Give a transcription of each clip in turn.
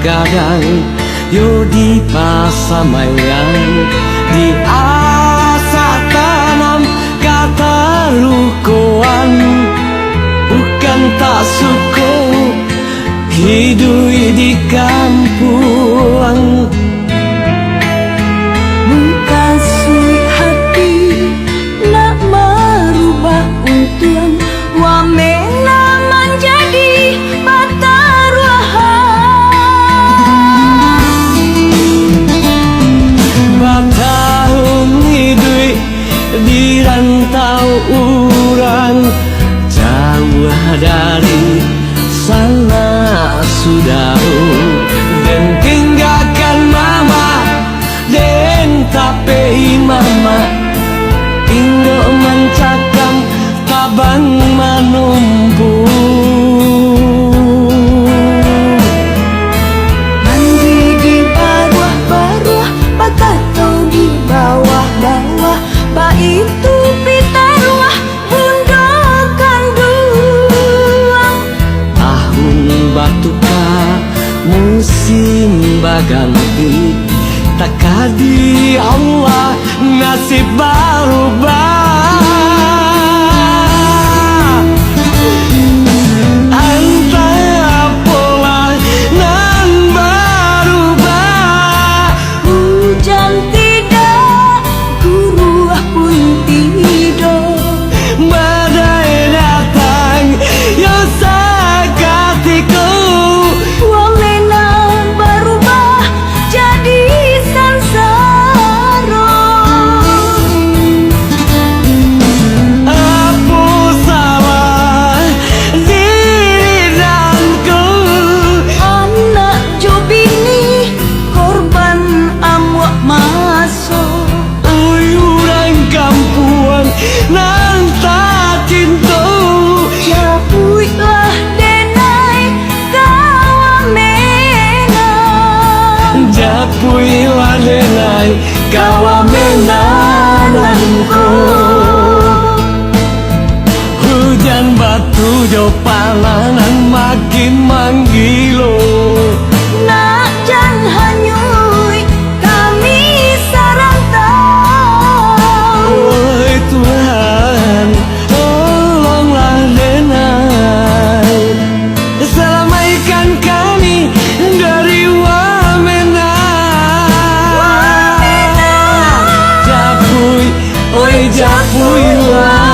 gadang yo di pasamaian di asa tanam kata rukoan bukan tak suku hidup di kampung. Mengkasih hati nak merubah untuan wamena menjadi batahun hidup di rantau urang jauh dari sana sudah dan tinggalkan mama dan tapi mama Indo mencakam tabang manumpu mandi di bawah-bawah bakatau di bawah-bawah ba itu pita ruah bunda kanduang tahun batuka musim baganti tak di Allah nasib berubah antara pola nan berubah hujan tidak guru pun tidur badai datang yo sakatiku wamena berubah jadi sansara apa salah diri danku anak jobini korban amwak masuk orang kampuan nan tak cinta japuilah denai kawamena japuilah denai kawamenananku hujan batu jo palanan makin manggilo nak jan hanyui kami sarantau oi Tuhan tolonglah denai selamatkan kami dari wamena japui oi japuilah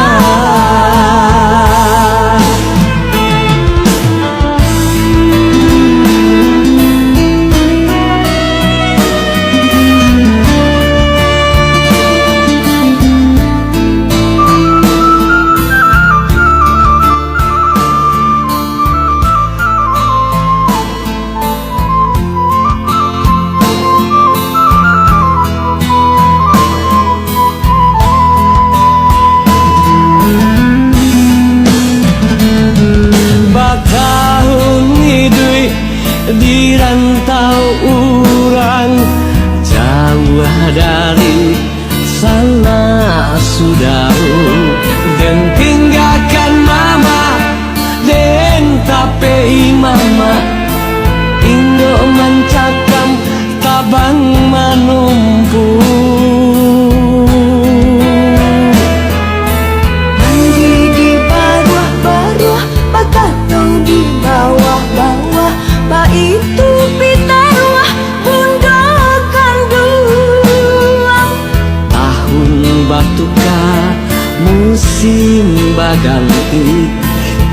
batahun hidup di rantau urang jauh dari sana sudah dan tinggalkan mama dan tapi mama Indo mencakam tabang manumpu mandi di bawah-bawah bakatau di bawah-bawah ba itu pita ruah bunda kanduang tahun batuka musim baganti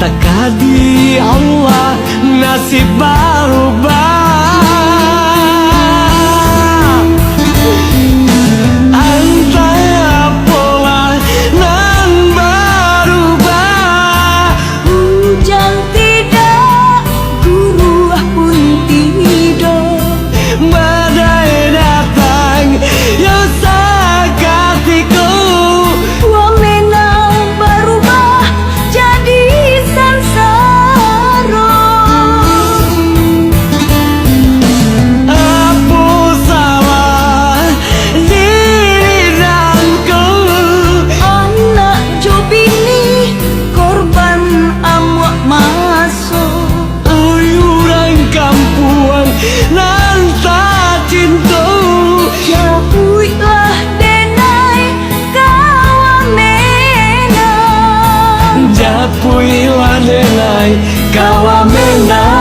tak di Allah nasib berubah antara pola nan berubah hujan tidak guru pun tidur badai datang yo sakatiku wamena berubah jadi sansara nan tak cinta. Japuilah denai kawa menang. Japuilah denai kawa menang.